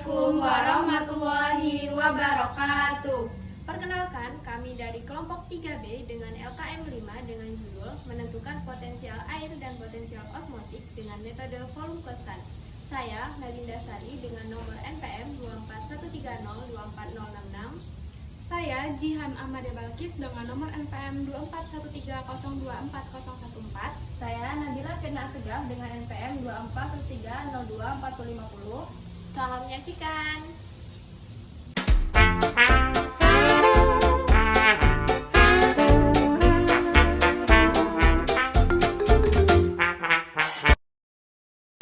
Assalamualaikum warahmatullahi wabarakatuh. Perkenalkan, kami dari kelompok 3B dengan LKM 5 dengan judul Menentukan Potensial Air dan Potensial Osmotik dengan Metode Volume Konstan. Saya, Nalinda Sari dengan nomor NPM 24130240066. Saya, Jihan Ahmad Balkis dengan nomor NPM 24130240014. Saya, Nabila Firna Segaf dengan NPM 2413024050. Selamat menyaksikan.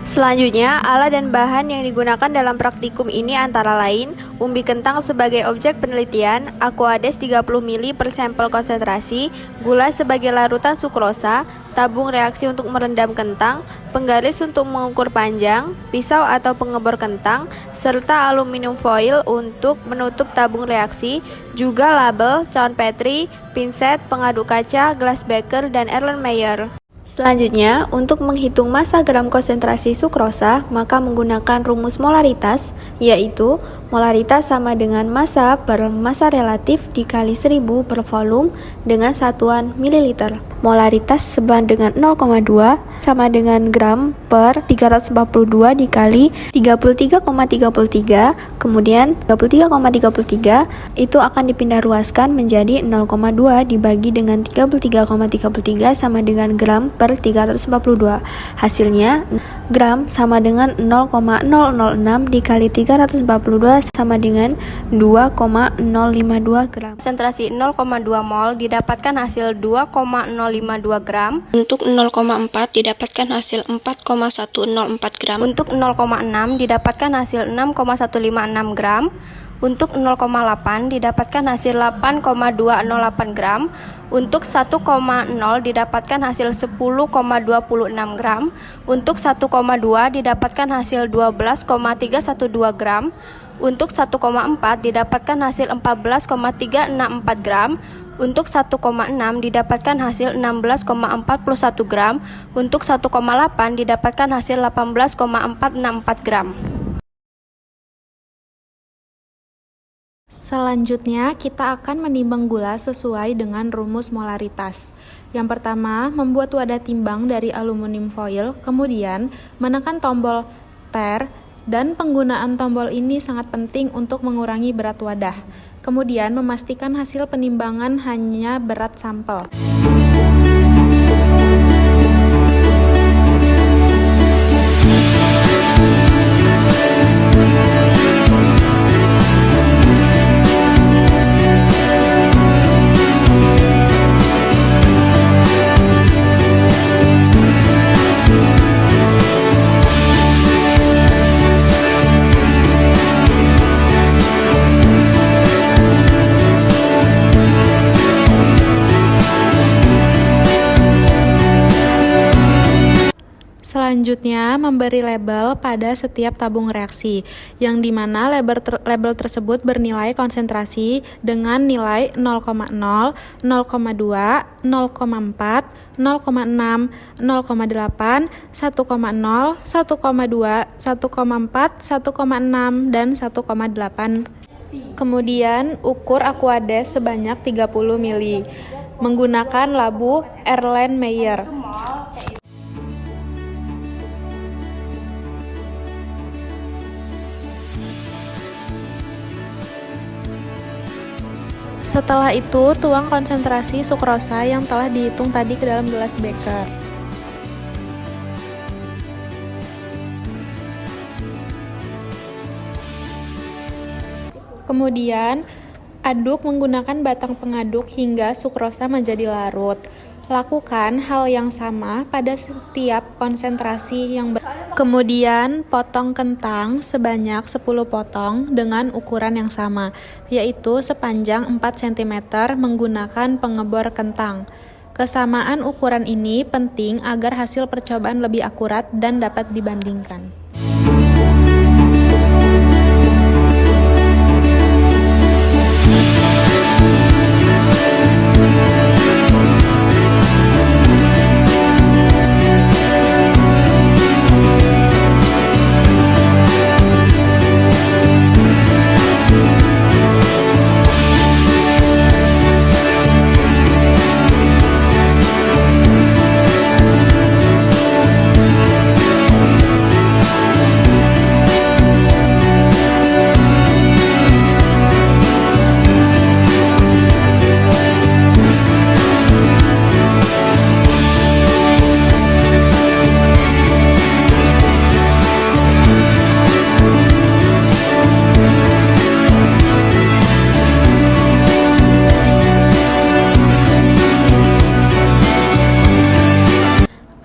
Selanjutnya, alat dan bahan yang digunakan dalam praktikum ini antara lain umbi kentang sebagai objek penelitian, Aquades 30 ml per sampel konsentrasi, gula sebagai larutan sukrosa, tabung reaksi untuk merendam kentang, penggaris untuk mengukur panjang, pisau atau pengebor kentang, serta aluminium foil untuk menutup tabung reaksi, juga label, cawan Petri, pinset, pengaduk kaca, gelas beker, dan Erlenmeyer. Selanjutnya, untuk menghitung massa gram konsentrasi sukrosa, maka menggunakan rumus molaritas, yaitu molaritas sama dengan massa per massa relatif dikali 1000 per volume dengan satuan mililiter. Molaritas sama dengan 0,2 sama dengan gram per 342 dikali 33,33, kemudian 33,33 itu akan dipindah ruaskan menjadi 0,2 dibagi dengan 33,33 sama dengan gram per 342. Hasilnya, gram sama dengan 0,006 dikali 342 sama dengan 2,052 gram. Konsentrasi 0,2 mol didapatkan hasil 2,052 gram. Untuk 0,4 didapatkan hasil 4,104 gram. Untuk 0,6 didapatkan hasil 6,156 gram. Untuk 0,8 didapatkan hasil 8,208 gram. Untuk 1,0 didapatkan hasil 10,26 gram. Untuk 1,2 didapatkan hasil 12,312 gram. Untuk 1,4 didapatkan hasil 14,364 gram. Untuk 1,6 didapatkan hasil 16,441 gram. Untuk 1,8 didapatkan hasil 18,464 gram. Selanjutnya, kita akan menimbang gula sesuai dengan rumus molaritas. Yang pertama, membuat wadah timbang dari aluminium foil, kemudian menekan tombol ter, dan penggunaan tombol ini sangat penting untuk mengurangi berat wadah. Kemudian, memastikan hasil penimbangan hanya berat sampel. Selanjutnya, memberi label pada setiap tabung reaksi, yang dimana label tersebut bernilai konsentrasi dengan nilai 0,0, 0,2, 0,4, 0,6, 0,8, 1,0, 1,2, 1,4, 1,6, dan 1,8. Kemudian, ukur Aquades sebanyak 30 ml menggunakan labu Erlenmeyer. Setelah itu, tuang konsentrasi sukrosa yang telah dihitung tadi ke dalam gelas beker. Kemudian, aduk menggunakan batang pengaduk hingga sukrosa menjadi larut. Lakukan hal yang sama pada setiap konsentrasi yang Kemudian, potong kentang sebanyak 10 potong dengan ukuran yang sama, yaitu sepanjang 4 cm menggunakan pengebor kentang. Kesamaan ukuran ini penting agar hasil percobaan lebih akurat dan dapat dibandingkan.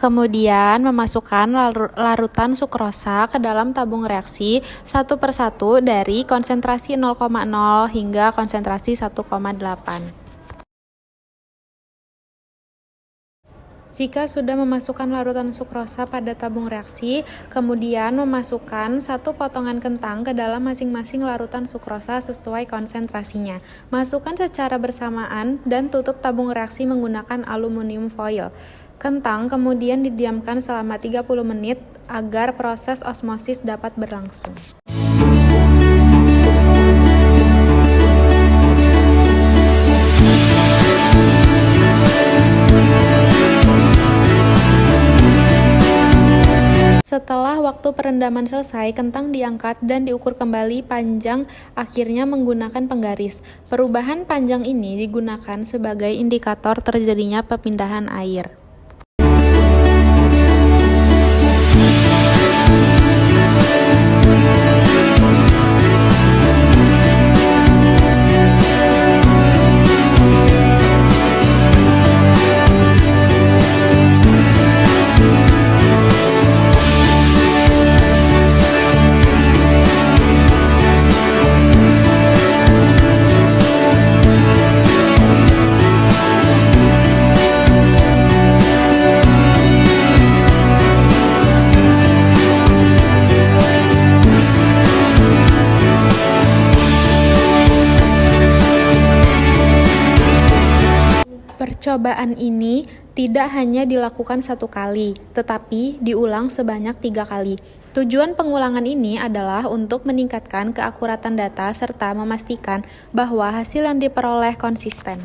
Kemudian memasukkan larutan sukrosa ke dalam tabung reaksi satu persatu dari konsentrasi 0,0 hingga konsentrasi 1,8. Jika sudah memasukkan larutan sukrosa pada tabung reaksi, kemudian memasukkan satu potongan kentang ke dalam masing-masing larutan sukrosa sesuai konsentrasinya. Masukkan secara bersamaan dan tutup tabung reaksi menggunakan aluminium foil. Kentang kemudian didiamkan selama 30 menit agar proses osmosis dapat berlangsung. Setelah waktu perendaman selesai, kentang diangkat dan diukur kembali panjang akhirnya menggunakan penggaris. Perubahan panjang ini digunakan sebagai indikator terjadinya perpindahan air. Percobaan ini tidak hanya dilakukan satu kali, tetapi diulang sebanyak 3 kali. Tujuan pengulangan ini adalah untuk meningkatkan keakuratan data serta memastikan bahwa hasil yang diperoleh konsisten.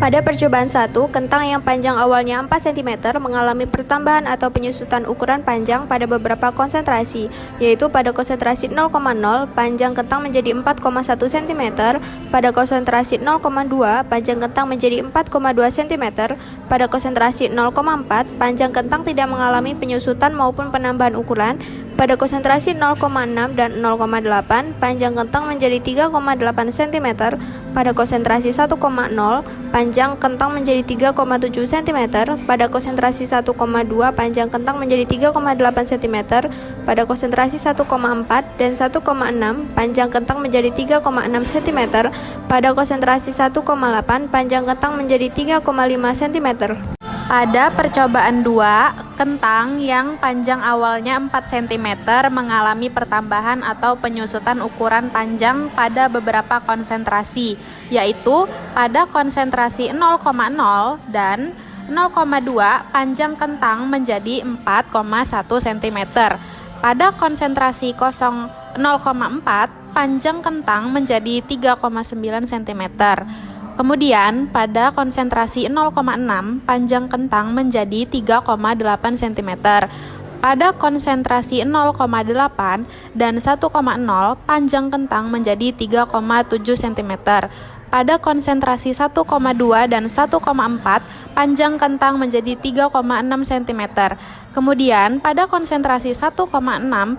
Pada percobaan 1, kentang yang panjang awalnya 4 cm mengalami pertambahan atau penyusutan ukuran panjang pada beberapa konsentrasi, yaitu pada konsentrasi 0,0 panjang kentang menjadi 4,1 cm, pada konsentrasi 0,2 panjang kentang menjadi 4,2 cm, pada konsentrasi 0,4 panjang kentang tidak mengalami penyusutan maupun penambahan ukuran, pada konsentrasi 0,6 dan 0,8 panjang kentang menjadi 3,8 cm, pada konsentrasi 1,0 panjang kentang menjadi 3,7 cm, pada konsentrasi 1,2 panjang kentang menjadi 3,8 cm, pada konsentrasi 1,4 dan 1,6 panjang kentang menjadi 3,6 cm, pada konsentrasi 1,8 panjang kentang menjadi 3,5 cm. Pada percobaan 2, kentang yang panjang awalnya 4 cm mengalami pertambahan atau penyusutan ukuran panjang pada beberapa konsentrasi, yaitu pada konsentrasi 0,0 dan 0,2 panjang kentang menjadi 4,1 cm. Pada konsentrasi 0,4 panjang kentang menjadi 3,9 cm. Kemudian, pada konsentrasi 0,6, panjang kentang menjadi 3,8 cm. Pada konsentrasi 0,8 dan 1,0, panjang kentang menjadi 3,7 cm. Pada konsentrasi 1,2 dan 1,4, panjang kentang menjadi 3,6 cm. Kemudian, pada konsentrasi 1,6,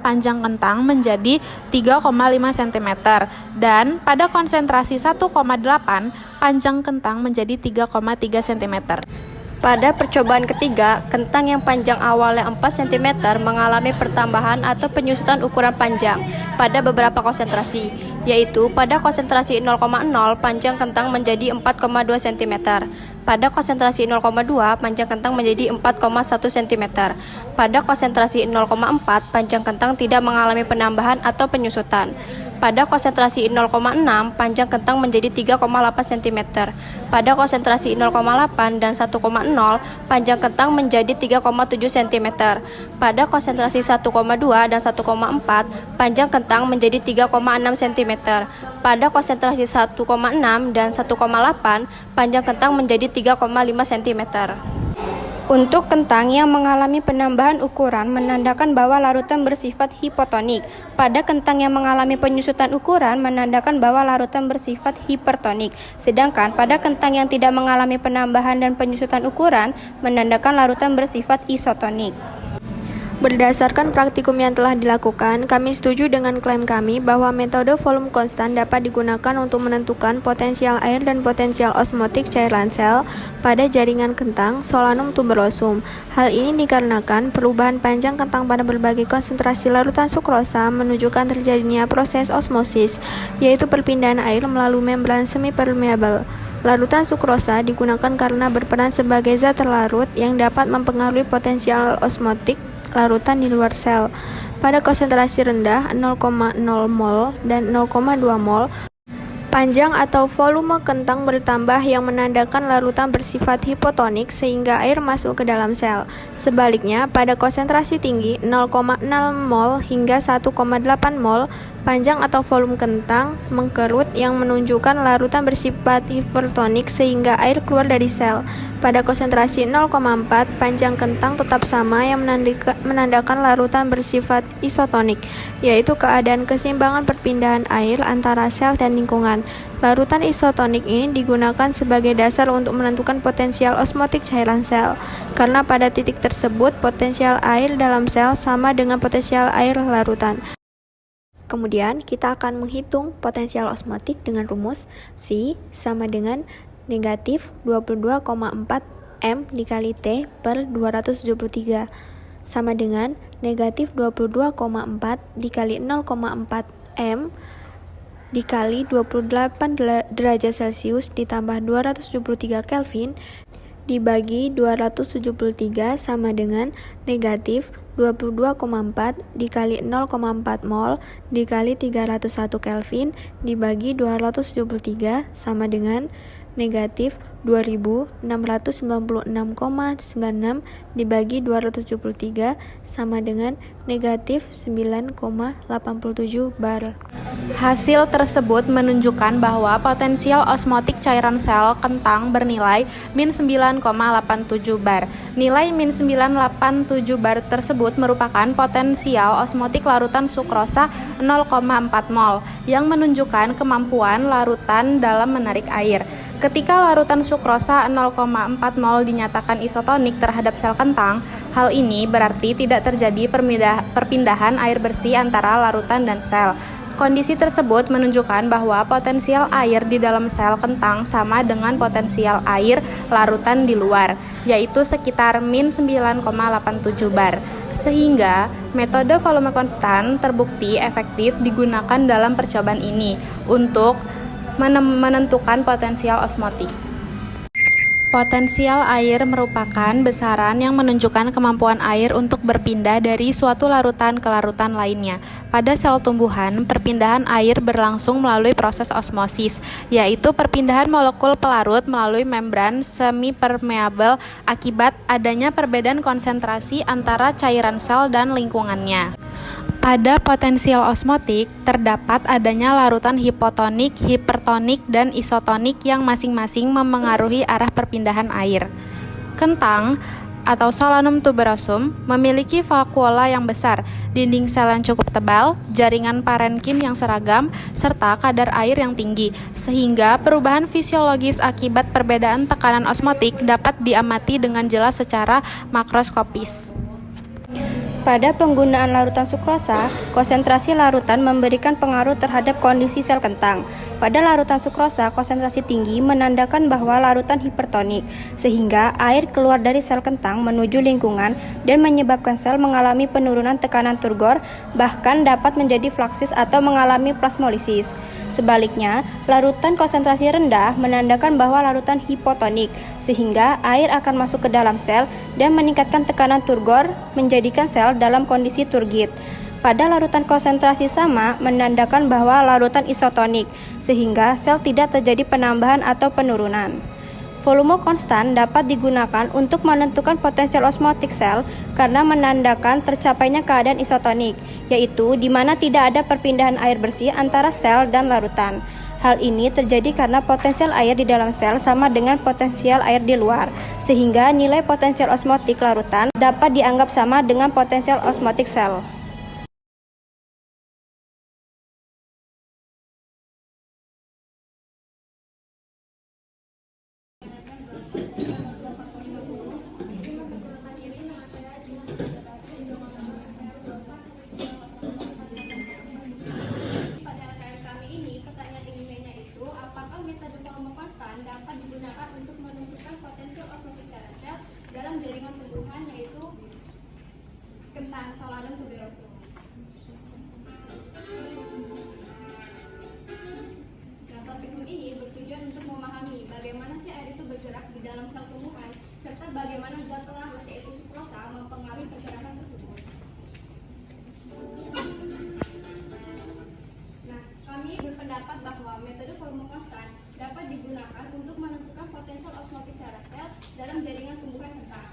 panjang kentang menjadi 3,5 cm. Dan pada konsentrasi 1,8, panjang kentang menjadi 3,3 cm. Pada percobaan ketiga, kentang yang panjang awalnya 4 cm mengalami pertambahan atau penyusutan ukuran panjang pada beberapa konsentrasi, yaitu pada konsentrasi 0,0 panjang kentang menjadi 4,2 cm, pada konsentrasi 0,2 panjang kentang menjadi 4,1 cm, pada konsentrasi 0,4 panjang kentang tidak mengalami penambahan atau penyusutan, pada konsentrasi 0,6 panjang kentang menjadi 3,8 cm, pada konsentrasi 0,8 dan 1,0 panjang kentang menjadi 3,7 cm, pada konsentrasi 1,2 dan 1,4 panjang kentang menjadi 3,6 cm, pada konsentrasi 1,6 dan 1,8 panjang kentang menjadi 3,5 cm. Untuk kentang yang mengalami penambahan ukuran menandakan bahwa larutan bersifat hipotonik. Pada kentang yang mengalami penyusutan ukuran menandakan bahwa larutan bersifat hipertonik. Sedangkan pada kentang yang tidak mengalami penambahan dan penyusutan ukuran menandakan larutan bersifat isotonik. Berdasarkan praktikum yang telah dilakukan, kami setuju dengan klaim kami bahwa metode volume konstan dapat digunakan untuk menentukan potensial air dan potensial osmotik cairan sel pada jaringan kentang Solanum tuberosum. Hal ini dikarenakan perubahan panjang kentang pada berbagai konsentrasi larutan sukrosa menunjukkan terjadinya proses osmosis, yaitu perpindahan air melalui membran semi-permeable. Larutan sukrosa digunakan karena berperan sebagai zat terlarut yang dapat mempengaruhi potensial osmotik larutan di luar sel. Pada konsentrasi rendah 0,0 mol dan 0,2 mol, panjang atau volume kentang bertambah yang menandakan larutan bersifat hipotonik sehingga air masuk ke dalam sel. Sebaliknya, pada konsentrasi tinggi 0,6 mol hingga 1,8 mol, panjang atau volume kentang mengkerut yang menunjukkan larutan bersifat hipertonik sehingga air keluar dari sel. Pada konsentrasi 0,4, panjang kentang tetap sama yang menandakan larutan bersifat isotonik, yaitu keadaan keseimbangan perpindahan air antara sel dan lingkungan. Larutan isotonik ini digunakan sebagai dasar untuk menentukan potensial osmotik cairan sel, karena pada titik tersebut potensial air dalam sel sama dengan potensial air larutan. Kemudian kita akan menghitung potensial osmotik dengan rumus C sama dengan negatif 22,4 M dikali T per 273 sama dengan negatif 22,4 dikali 0,4 M dikali 28 derajat Celcius ditambah 273 Kelvin dibagi 273 sama dengan negatif 22,4 dikali 0,4 mol dikali 301 Kelvin dibagi 273 sama dengan negatif 2.696,96 dibagi 273 sama dengan negatif 9,87 bar. Hasil tersebut menunjukkan bahwa potensial osmotik cairan sel kentang bernilai min 9,87 bar. Nilai min 987 bar tersebut merupakan potensial osmotik larutan sukrosa 0,4 mol yang menunjukkan kemampuan larutan dalam menarik air. Ketika larutan sukrosa 0,4 mol dinyatakan isotonik terhadap sel kentang, hal ini berarti tidak terjadi perpindahan air bersih antara larutan dan sel. Kondisi tersebut menunjukkan bahwa potensial air di dalam sel kentang sama dengan potensial air larutan di luar, yaitu sekitar min 9,87 bar. Sehingga, metode volume konstan terbukti efektif digunakan dalam percobaan ini untuk menentukan potensial osmotik. Potensial air merupakan besaran yang menunjukkan kemampuan air untuk berpindah dari suatu larutan ke larutan lainnya. Pada sel tumbuhan, perpindahan air berlangsung melalui proses osmosis, yaitu perpindahan molekul pelarut melalui membran semi-permeabel akibat adanya perbedaan konsentrasi antara cairan sel dan lingkungannya. Pada potensial osmotik, terdapat adanya larutan hipotonik, hipertonik, dan isotonik yang masing-masing memengaruhi arah perpindahan air. Kentang atau Solanum tuberosum memiliki vakuola yang besar, dinding sel yang cukup tebal, jaringan parenkim yang seragam, serta kadar air yang tinggi, sehingga perubahan fisiologis akibat perbedaan tekanan osmotik dapat diamati dengan jelas secara makroskopis. Pada penggunaan larutan sukrosa, konsentrasi larutan memberikan pengaruh terhadap kondisi sel kentang. Pada larutan sukrosa, konsentrasi tinggi menandakan bahwa larutan hipertonik, sehingga air keluar dari sel kentang menuju lingkungan dan menyebabkan sel mengalami penurunan tekanan turgor, bahkan dapat menjadi flaksis atau mengalami plasmolisis. Sebaliknya, larutan konsentrasi rendah menandakan bahwa larutan hipotonik, sehingga air akan masuk ke dalam sel dan meningkatkan tekanan turgor, menjadikan sel dalam kondisi turgid. Pada larutan konsentrasi sama menandakan bahwa larutan isotonik, sehingga sel tidak terjadi penambahan atau penurunan. Volume konstan dapat digunakan untuk menentukan potensial osmotik sel karena menandakan tercapainya keadaan isotonik, yaitu di mana tidak ada perpindahan air bersih antara sel dan larutan. Hal ini terjadi karena potensial air di dalam sel sama dengan potensial air di luar, sehingga nilai potensial osmotik larutan dapat dianggap sama dengan potensial osmotik sel. dapat digunakan untuk menentukan potensial osmotik cairan sel dalam jaringan tumbuhan, yaitu kentang Solanum tuberosum. Nah, praktikum ini bertujuan untuk memahami bagaimana sih air itu bergerak di dalam sel tumbuhan, serta bagaimana zat pelarut yaitu sukrosa mempengaruhi pergerakan tersebut. Nah, kami berpendapat bahwa metode volume konstan dapat digunakan untuk menentukan potensial osmotik cairan sel dalam jaringan tumbuhan kentang.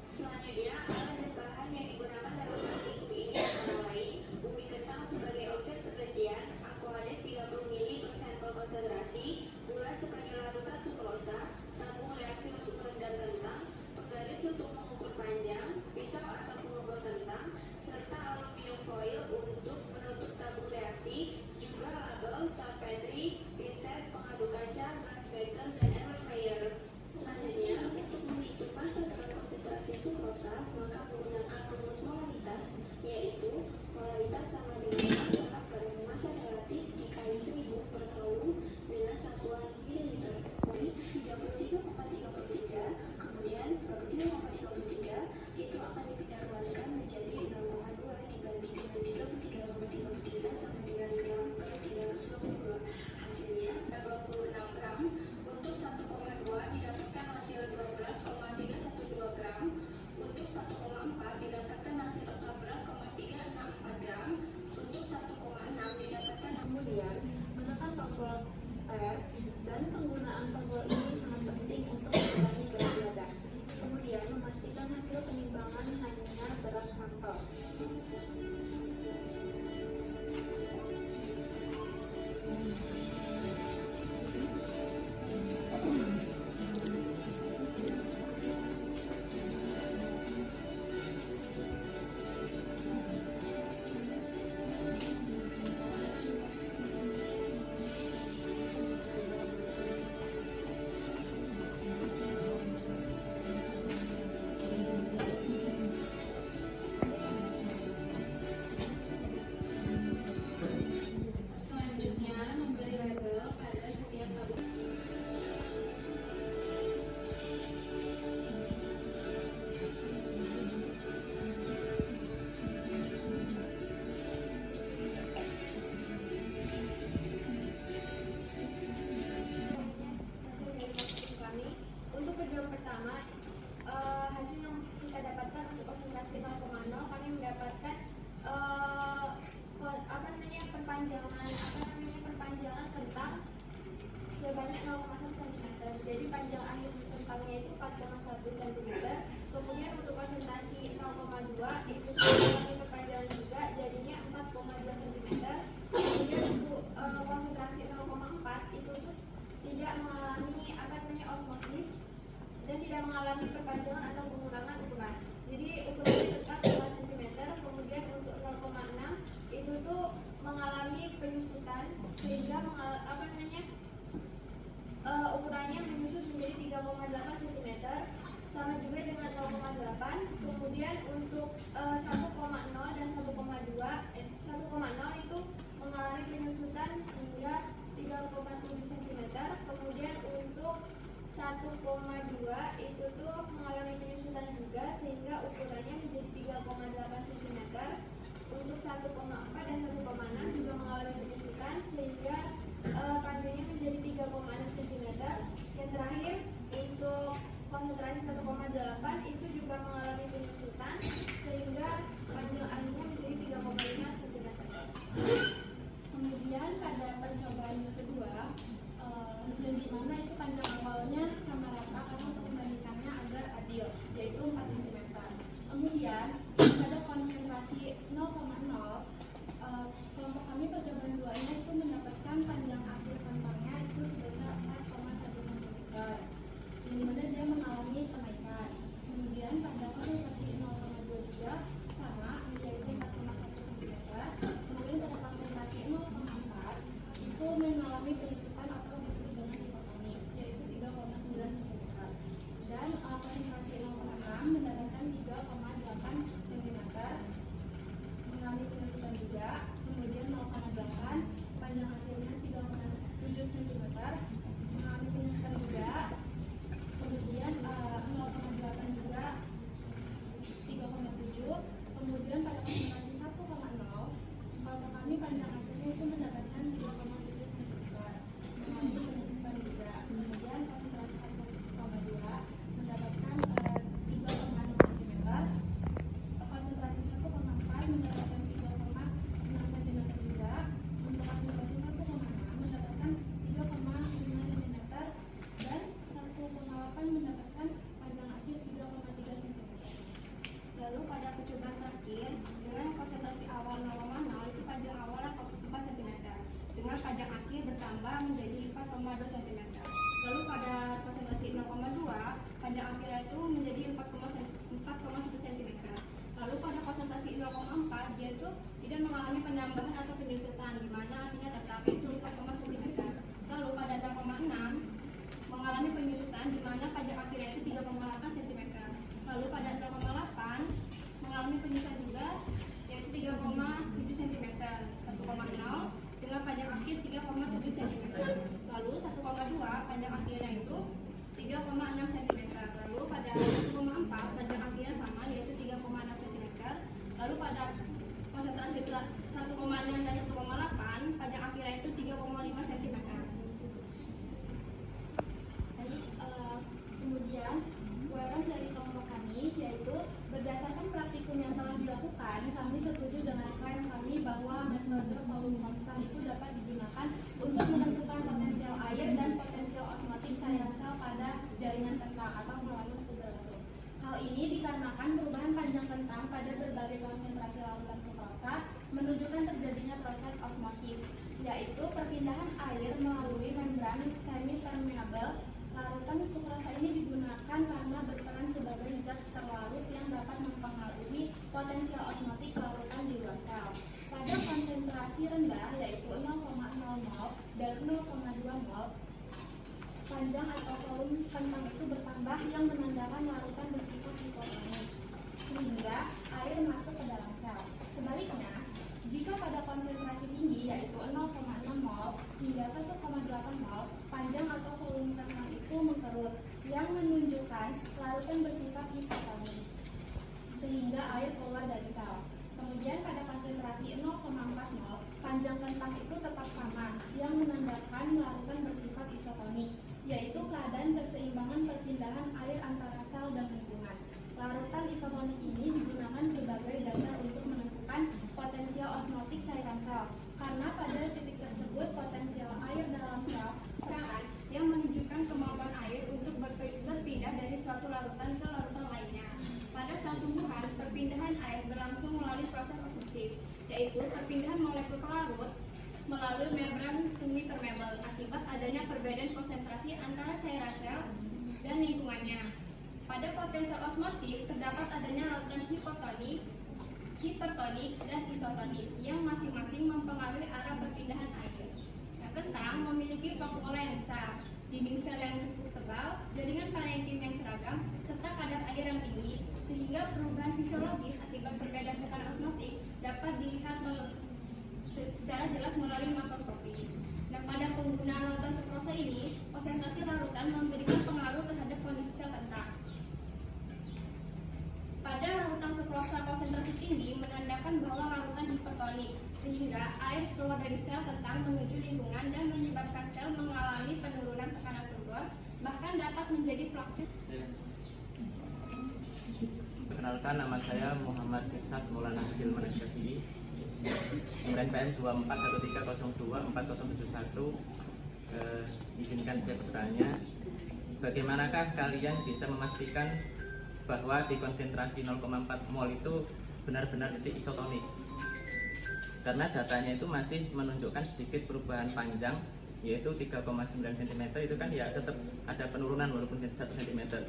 Selanjutnya, alat dan bahan yang digunakan dalam praktikum ini antara lain ubi kentang sebagai objek penelitian, Aquades 30 ml per sampel konsentrasi, gula sebagai larutan sukrosa, tabung reaksi untuk merendam kentang, penggaris untuk mengukur panjang, pisau atau pengukur kentang, serta aluminium foil untuk menutup tabung reaksi, juga label, cat Petri, pinset, pengaduk kaca, glass beaker, dan amplifier. Selanjutnya, untuk menghitung massa dengan konsentrasi sukrosa, maka menggunakan rumus molaritas, yaitu molaritas sama dengan massa per massa relatif dikali 1000 per volume dengan satuan mililiter. Dari 33,33, kemudian 33,33 itu akan dipindah luaskan menjadi 0,2 dibanding dengan 33,33 sama dengan gram per 320. Hasilnya 26 gram. Untuk 1,2 didapatkan hasil 12,312 gram. Untuk 1,4 didapatkan hasil 14,364 gram. Selanjutnya, memberi label pada setiap tabel. Hasil dari praktikum kami untuk perjuangan pertama, hasil yang kita dapatkan untuk konsentrasi 0,0 kami mendapatkan perpanjangan kentang sebanyak 0,1 cm. Jadi panjang akhir kentangnya itu 4,1 cm. Kemudian untuk konsentrasi 0,2 itu mengalami perpanjangan juga, jadinya 4,2 cm. Kemudian untuk konsentrasi 0,4 itu tuh tidak mengalami osmosis dan tidak mengalami perpanjangan atau pengurangan ukuran. Jadi ukurannya tetap 2 cm. Kemudian untuk 0,6 itu tuh mengalami penyusutan sehingga ukurannya menyusut menjadi 3,8 cm. Sama juga dengan 0,8. Kemudian untuk 1,0 dan 1,0 itu mengalami penyusutan hingga 3,7 cm. Kemudian untuk 1,2 itu tuh mengalami penyusutan juga sehingga ukurannya menjadi 3,8 cm. Untuk 1,4 dan 1,6 juga mengalami penyusutan sehingga panjangnya menjadi 3,6 cm. Yang terakhir untuk konsentrasi 1,8 itu juga mengalami penyusutan sehingga panjang akhirnya menjadi 3,5 cm. Kemudian pada percobaan yang kedua, yang dimana itu panjang awalnya sama rata karena untuk membandingkannya agar adil, yaitu 4 cm. Kemudian pada konsentrasi 0,0, kelompok kami percobaan duanya itu mendapatkan panjang akhir kentangnya itu sebesar 4,1 cm, yang dimana dia mengalami kenaikan. Kemudian pada konsentrasi 0,2 juga sama, yaitu 4,1 cm. Kemudian pada konsentrasi 0,4 itu mengalami penyusutan atau disebut dengan dikotomi, yaitu 3,9 cm. Dan konsentrasi 0,6 mendapatkan 3,8 cm, mengalami penyusutan juga. Kemudian 0,8 panjang akhirnya 3,7 cm, mengalami penyusutan juga. Kemudian 0,8 juga 3,7. Kemudian pada konsentrasi 1,0 kelompok kami panjang akhirnya itu mendapatkan 3,7 cm, mengalami penyusutan juga. Kemudian konsentrasi 1,2 mendapatkan 3,6 cm, konsentrasi 1,4 mendapatkan 3,6 cm juga. Untuk konsentrasi 1,6 mendapatkan 3,5 cm dan 1,8 mendapatkan panjang akhir 3,3 cm. Lalu pada percobaan terakhir dengan konsentrasi awal 0,0 itu panjang awalnya 4 cm dengan panjang akhir bertambah menjadi 4,2 cm. Lalu pada konsentrasi 0,2 panjang akhirnya itu menjadi 4,1 cm. Lalu pada konsentrasi 0,4 dia itu tidak mengalami penambahan atau penyusutan, di mana artinya tetap itu 4, cm. Lalu pada 0,6 mengalami penyusutan, di mana panjang akhirnya itu 3,8 cm. Lalu pada 0,8 mengalami penyusutan juga, yaitu 3,7 cm. 1,0 dengan panjang akhir 3,7 cm. Lalu 1,2 panjang akhirnya itu 3,6 cm. Lalu pada 1,4 panjang akhirnya sama, yaitu 3,6 cm. Lalu pada konsentrasi 1,6 dan 1,8 panjang akhirnya itu 3,5 cm. Kemudian uraian dari kelompok kami yaitu berdasarkan praktikum yang telah dilakukan, kami setuju dengan klaim kami bahwa metode volume konstan itu dapat digunakan untuk menentukan potensial air dan potensial osmotik cairan sel pada jaringan kentang atau saluran tuberosum. Hal ini dikarenakan perubahan panjang kentang pada berbagai konsentrasi larutan sukrosa menunjukkan terjadinya proses osmosis, yaitu perpindahan air melalui membran semi-permeable. Larutan sukrosa ini digunakan karena berperan sebagai zat terlarut yang dapat mempengaruhi potensial osmotik larutan di luar sel. Pada konsentrasi rendah, yaitu 0,0 mol dan 0,2 mol, panjang atau volume kentang itu bertambah yang menandakan larutan bersifat hipotonik, sehingga air masuk ke dalam sel. Sebaliknya, jika pada konsentrasi tinggi yaitu 0,6 mol hingga 1,8 mol, panjang atau volume kentang itu mengkerut yang menunjukkan larutan bersifat hipotonik, sehingga air keluar dari sel. Kemudian pada konsentrasi 0,4 mol, panjang kentang itu tetap sama yang menandakan larutan bersifat isotonik, yaitu keadaan keseimbangan perpindahan air antara sel dan lingkungan. Larutan isotonik ini digunakan sebagai dasar untuk menentukan potensial osmotik cairan sel, karena pada titik tersebut potensial air dalam sel Sekarang yang menunjukkan kemampuan air untuk berpindah dari suatu larutan ke larutan lainnya. Pada sel tumbuhan, perpindahan air berlangsung melalui proses osmosis, yaitu perpindahan molekul pelarut melalui membran semi-permeable akibat adanya perbedaan konsentrasi antara cairan sel dan lingkungannya. Pada potensial osmotik terdapat adanya larutan hipotonik, hipertonik, dan isotonik yang masing-masing mempengaruhi arah perpindahan air. Kentang memiliki struktur lensa, dinding sel yang cukup tebal, jaringan parenkim yang seragam, serta kadar air yang tinggi, sehingga perubahan fisiologis akibat perbedaan tekanan osmotik dapat dilihat secara jelas melalui makroskopis. Dan pada penggunaan larutan sukrosa ini, konsentrasi larutan memberikan pengaruh terhadap kondisi sel kentang. Pada larutan sukrosa konsentrasi tinggi menandakan bahwa larutan hipertonik, sehingga air keluar dari sel kentang menuju lingkungan dan menyebabkan sel mengalami penurunan tekanan turun, bahkan dapat menjadi fluksus. Perkenalkan, nama saya Muhammad Irsad Maulana Hilman Syafi'i, NPM 2413024071. Izinkan saya bertanya, bagaimanakah kalian bisa memastikan bahwa di konsentrasi 0,4 mol itu benar-benar titik isotonik? Karena datanya itu masih menunjukkan sedikit perubahan panjang, yaitu 3,9 cm itu kan ya tetap ada penurunan walaupun 1 cm.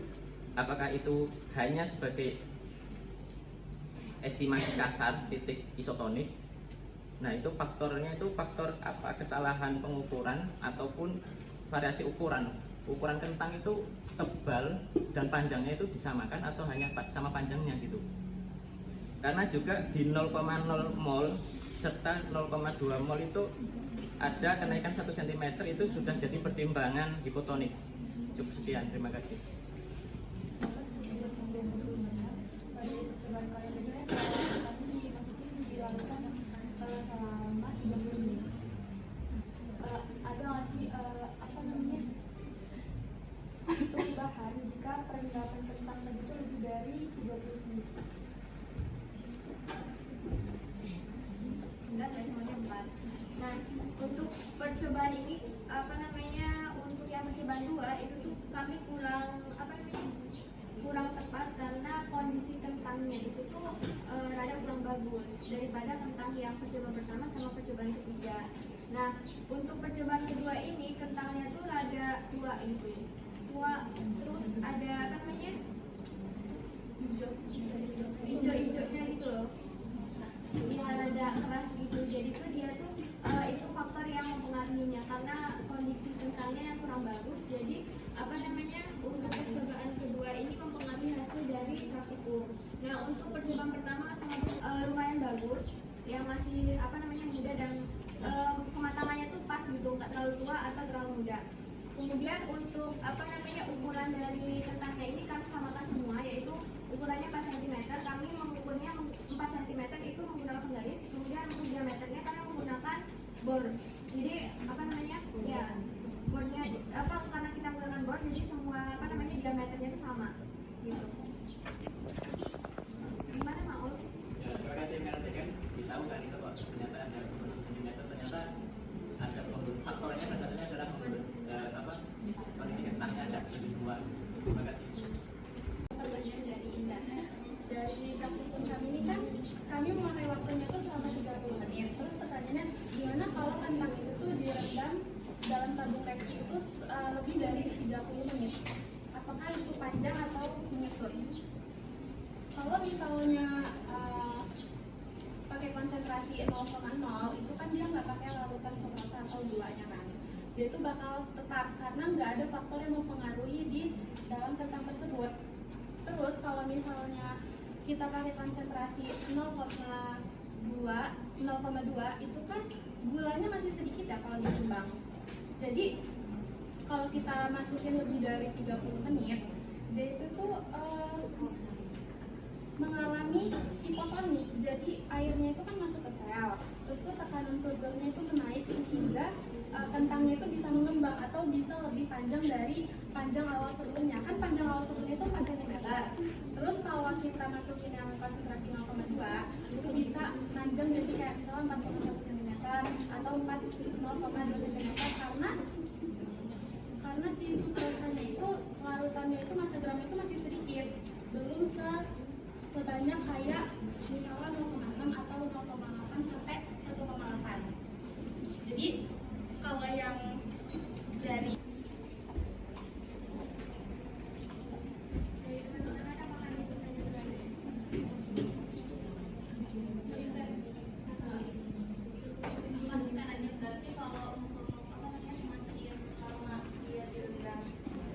Apakah itu hanya sebagai estimasi kasar titik isotonik? Nah, itu faktornya itu faktor apa? Kesalahan pengukuran ataupun variasi ukuran. Ukuran kentang itu tebal dan panjangnya itu disamakan atau hanya sama panjangnya gitu. Karena juga di 0,0 mol serta 0,2 mol itu ada kenaikan 1 cm, itu sudah jadi pertimbangan hipotonik. Cukup sekian, terima kasih. Ada nggak sih perubahan jika perendapan kentang tadi itu lebih dari 30 menit? Enggak semuanya 4. Nah, untuk percobaan ini untuk yang percobaan 2 itu tuh kami kurang tepat karena kondisi kentangnya itu tuh rada kurang bagus daripada kentang yang percobaan pertama sama percobaan ketiga. Nah, untuk percobaan kedua ini kentangnya tuh rada tua gitu ya. Tua, terus ada hijau-hijaunya gitu loh. Ya rada keras gitu. Jadi tuh dia tuh itu faktor yang mempengaruhinya karena kondisi kentangnya yang kurang bagus. Jadi untuk percobaan kedua ini mempengaruhi hasil dari praktikum. Nah, untuk percobaan pertama sama lumayan bagus, yang masih muda dan kematangannya tuh pas gitu, nggak terlalu tua atau terlalu muda. Kemudian untuk ukuran dari kentangnya ini kami samakan semua, yaitu ukurannya 4 cm. Kami mengukurnya 4 cm itu menggunakan garis. Kemudian untuk diameternya kami menggunakan bor. Jadi bornya karena kita menggunakan bor, jadi semua diameternya itu sama gitu. Gimana Maul? Ya, terima kasih kan ditahu kan itu kok ternyata ada 10 cm, ternyata ada faktornya salah satunya adalah kondisi kentangnya ada lebih tua. Terima kasih. Dari praktikum kami ini kan kami memakai terpendam dalam tabung leksi itu lebih dari 30 menit. Apakah itu panjang atau menyusut? Kalau misalnya pakai konsentrasi 0,0 itu kan dia nggak pakai larutan sukrosa atau gulanya kan. Dia itu bakal tetap karena nggak ada faktor yang mempengaruhi di dalam kentang tersebut. Terus kalau misalnya kita pakai konsentrasi 0,2 itu kan gulanya masih sedikit ya kalau ditimbang. Jadi kalau kita masukin lebih dari 30 menit, dia itu tuh mengalami hipotonik. Jadi airnya itu kan masuk ke sel, terus tuh tekanan kulturnya itu menaik sehingga kentangnya itu bisa mengembang atau bisa lebih panjang dari panjang awal sebelumnya. Kan panjang awal sebelumnya itu 4 cm. Terus kalau kita masukin yang konsentrasi 0,2 itu bisa panjang jadi kayak misalnya 4,1 cm atau 0,2 cm karena si sukrosanya itu larutannya itu massa gramnya itu masih sedikit, belum sebanyak kayak misalnya 0,6 atau 0,8 sampai 1,8. Jadi kalau yang dari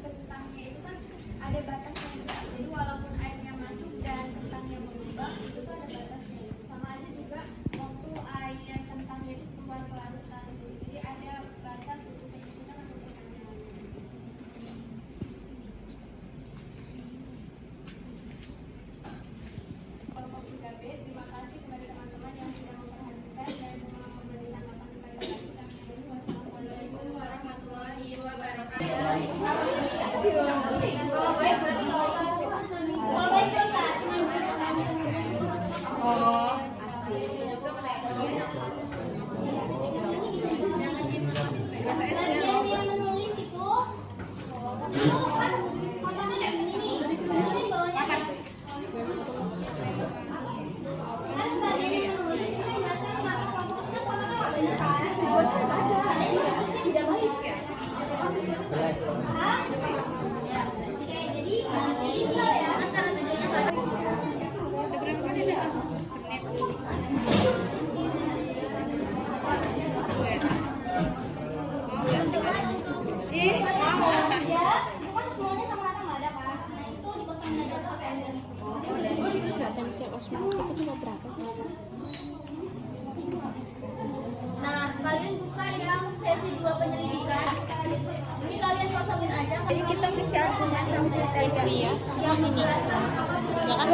kentangnya itu kan ada batasnya juga. Jadi walaupun airnya masuk dan kentangnya berubah itu tuh ada batasnya. Sama aja juga waktu air kentangnya itu keluar ke larutan. Jadi ada batas untuk kesulitan atau perpanjangan. Kelompok 3B, terima kasih kepada teman-teman yang sudah memperhatikan dan memberi tanggapan kepada kami. Wassalamualaikum warahmatullahi wabarakatuh. Nah, kalian buka yang sesi 2 penyelidikan. Ini kalian kosongin aja. Jadi kita bisa memasang kriteria yang ini. Ya kan?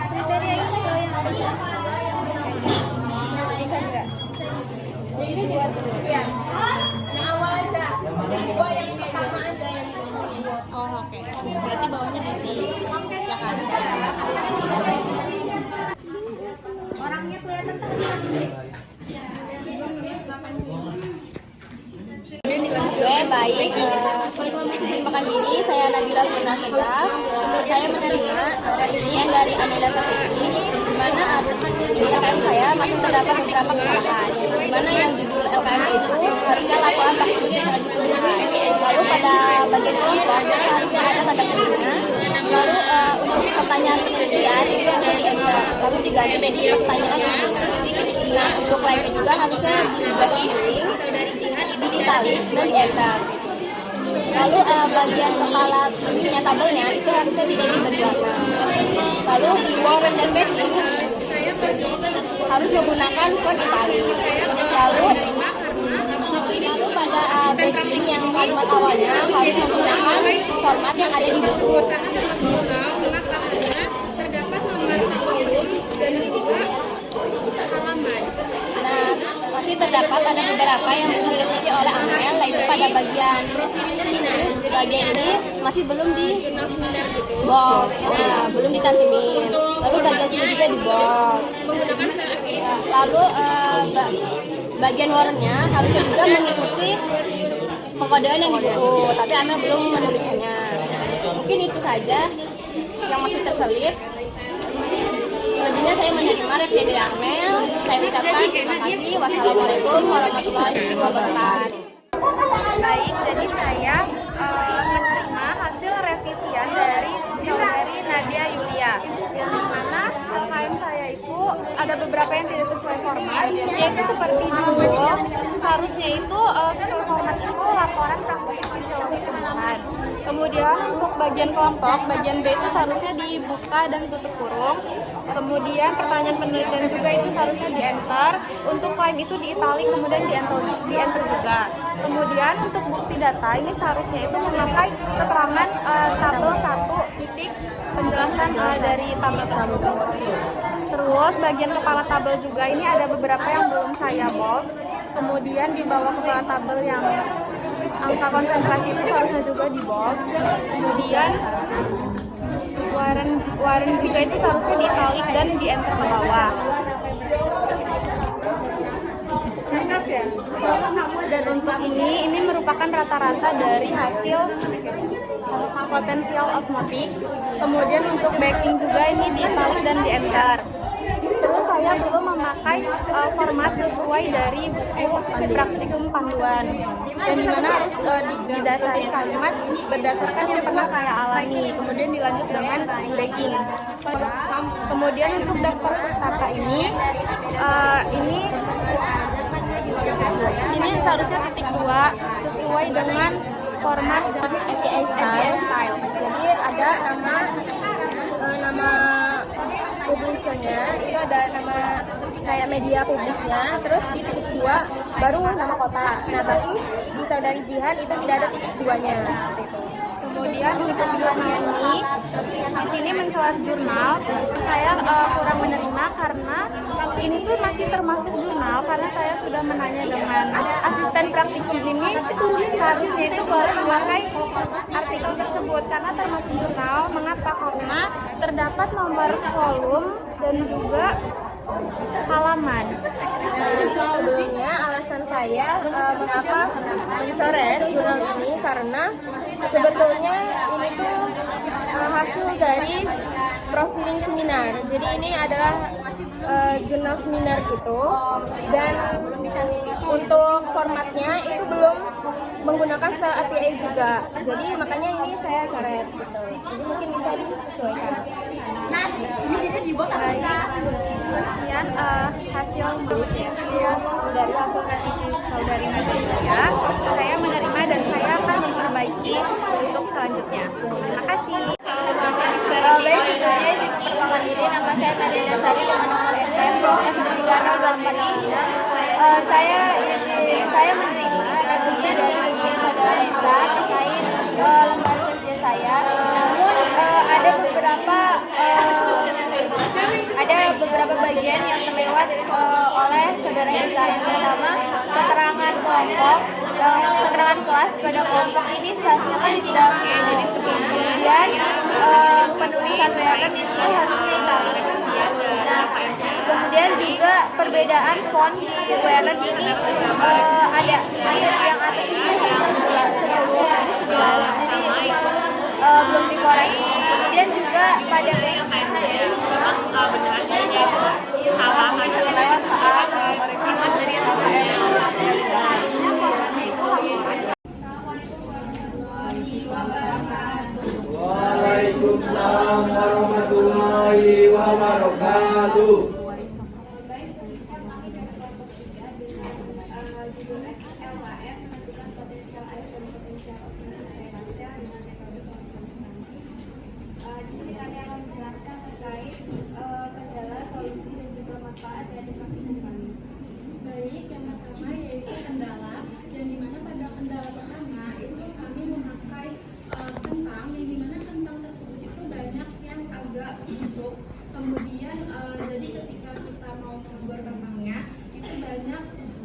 Kriteria itu yang ada. Ini dua dulu. Ya. Nah, awal aja. Dua yang pertama aja yang kosongin. Oh, oke. Berarti bawahnya diisi. Ya kan? Orangnya kelihatan terlihat. Baik. Kesempatan ini saya Nabila Purnasega. Saya menerima revisian dari Amela Safiri, di mana di LKM saya masih terdapat beberapa kesalahan. Di mana yang judul LKM itu harusnya laporan praktikum secara keseluruhan. Lalu pada bagian kelompok harusnya ada tanda pengguna. Lalu untuk pertanyaan penelitian itu harusnya di enter, lalu diganti jadi pertanyaan pengguna. Nah, untuk lainnya juga harusnya digaris miring, ditalik dan di enter. Lalu bagian kepala ininya tabelnya itu harusnya tidak diberi warna. Lalu di Warren dan Backing harus menggunakan font italic. Lalu pada backing yang kalimat awalnya harus menggunakan format yang ada di buku. terdapat nomor kirim dan juga halaman. Nah, masih terdapat ada beberapa yang belum direvisi oleh Amel, yaitu pada bagian ini masih belum di bold, nah, belum dicantumin. Lalu bagian sini juga di bold. Lalu bagian warnanya harusnya juga mengikuti pengkodean yang di buku, tapi Amel belum menuliskannya. Mungkin itu saja yang masih terselip. Selanjutnya saya menerima revisi dari Amel. Saya ucapkan terima kasih. Wassalamualaikum warahmatullahi wabarakatuh. Baik, jadi saya menerima hasil revisian dari saudari Nadia Yulia, yang dimana LKM saya itu ada beberapa yang tidak sesuai format, yaitu seperti judul, seharusnya itu sesuai format itu laporan praktik fisiologi tubuhan. Kemudian untuk bagian kelompok, bagian B itu seharusnya dibuka dan tutup kurung. Kemudian pertanyaan penelitian juga itu seharusnya di enter. Untuk klaim itu di italic, kemudian di enter juga. Kemudian untuk bukti data ini seharusnya itu memakai keterangan tabel 1 titik penjelasan dari tabel tersebut. Terus bagian kepala tabel juga ini ada beberapa yang belum saya bold. Kemudian di bawah kepala tabel yang angka konsentrasi itu seharusnya juga di bold. Kemudian waren juga itu seharusnya di italic dan di enter ke bawah. Dan untuk ini merupakan rata-rata dari hasil potensial osmotik. Kemudian untuk backing juga ini di italic dan di enter. Terus saya belum memakai format sesuai dari buku praktikum panduan, dan dimana harus didasari kalimat berdasarkan yang pernah saya alami, kemudian dilanjut dengan backing. Kemudian untuk daftar pustaka ini seharusnya titik 2 sesuai dengan format APA style. Jadi ada nama publishernya, itu ada nama kayak media publisnya, terus di titik 2 baru nama kota. Nah, tapi di saudari Jihan itu tidak ada titik 2-nya. Kemudian untuk jurnal ini, di sini mencoret jurnal, saya kurang menerima karena ini tuh masih termasuk jurnal, karena saya sudah menanya dengan asisten praktikum ini, seharusnya itu boleh memakai artikel tersebut karena termasuk jurnal. Mengapa? Karena terdapat nomor volume dan juga halaman. Sebelumnya alasan saya mengapa mencoret jurnal ini karena sebetulnya ini tuh hasil dari proceeding seminar. Jadi ini adalah jurnal seminar gitu, dan untuk formatnya itu belum menggunakan style APA juga. Jadi makanya ini saya coret gitu. Jadi mungkin bisa disesuaikan. Nah, ini jadi dibuat apa enggak? Kemudian hasil dari hasil revisi saudari Nadia Yulia, saya menerima dan saya akan memperbaiki untuk selanjutnya. Terima kasih. Baik, sebelumnya izin memperkenalkan diri. Nama saya Nadia Dasari dengan nomor NPM 2S3086. Saya menerima revisi dari saudara Nesa terkait lembar kerja saya. Namun ada beberapa bagian yang terlewat oleh saudara Nesa. Yang pertama, keterangan kelompok, keterangan kelas pada kelompok ini seharusnya kan tidak. Kemudian penulisan pattern itu harusnya italic. Kemudian juga perbedaan font di pattern ini ada yang atas ini 10, ini 11, jadi belum dikoreksi. Kemudian juga pada Waalaikumsalam warahmatullahi wabarakatuh. Baik, selanjutnya kami dari kelompok 3 dengan judul LKM menentukan potensial air dan potensial osmotik area parsel dengan metode Volukonstan. Di sini kami akan menjelaskan terkait kendala, solusi, dan juga manfaat dari praktikum kami. Baik, yang pertama yaitu kendala, dan dimana pada kendala pertama itu kami memakai kentang, yang dimana kentang tersebut itu banyak yang agak busuk. Kemudian jadi ketika kita mau membuat kentangnya itu banyak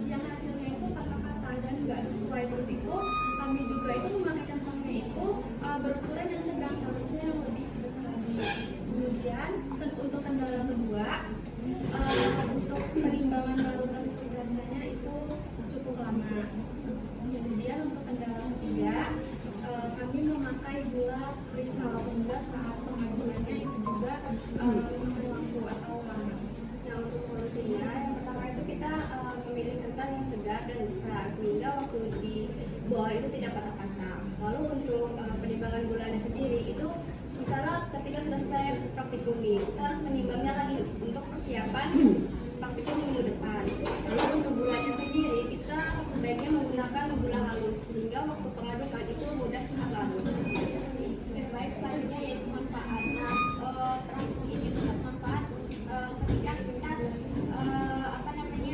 yang hasilnya itu patah-patah dan nggak sesuai. Terus itu kami juga itu memakai kentangnya itu berukuran yang sedang, seharusnya yang lebih besar lagi. Kemudian untuk kendala kedua, untuk perimbangan larutan sukrasanya itu cukup lama. Kemudian untuk kendala ketiga, kami memakai gula kristal sehingga saat pengajuannya itu juga memakan waktu atau lama. waktu di bor itu tidak patah-patah. Lalu untuk penimbangan gulanya sendiri itu misalnya ketika sudah selesai praktikum kita harus menimbangnya lagi untuk persiapan praktikum minggu depan. Lalu untuk gulanya sendiri kita sebaiknya menggunakan gula halus sehingga waktu pengadukan itu mudah cepat larut. Baik, selanjutnya yaitu manfaat. Nah, praktikum ini dapat manfaat ketika kita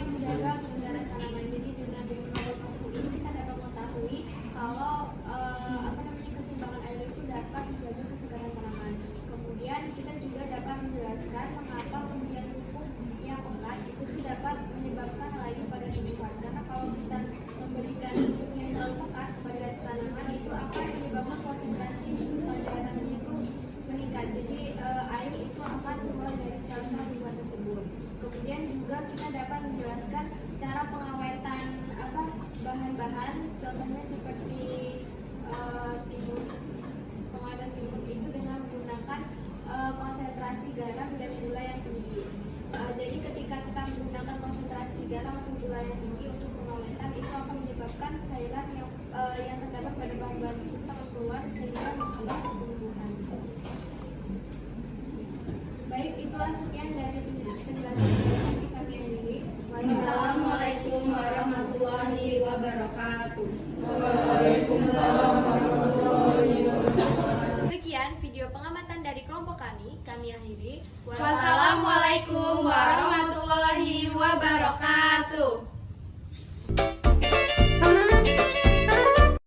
menjaga kesegaran tanaman. Jadi dengan mengawal praktikum ini kita dapat mengetahui kalau keseimbangan air itu dapat menjaga kesegaran tanaman. Kemudian kita juga dapat menjelaskan mengapa pemberian pupuk yang pekat itu dapat menyebabkan layu pada tumbuhan. Karena kalau kita memberikan pupuk yang terlalu pekat pada tanaman itu akan menyebabkan konsentrasi cairan itu meningkat. Jadi air itu akan keluar dari sel-sel tumbuhan tersebut. Kemudian juga kita dapat menjelaskan cara pengawetan bahan-bahan, contohnya seperti timun. Pengawetan timun itu dengan menggunakan konsentrasi garam dan gula yang tinggi. Jadi ketika kita menggunakan konsentrasi garam atau gula yang tinggi untuk pengawetan itu akan menyebabkan cairan yang terdapat pada bahan-bahan tersebut akan keluar sehingga menghambat pertumbuhan. Baik, itulah sekian dari penjelasan dari kami yang ini. Wassalamualaikum warahmatullahi wabarakatuh. Waalaikumsalam warahmatullahi wabarakatuh. Sekian video pengamatan dari kelompok kami akhiri. Wassalamualaikum warahmatullahi wabarakatuh.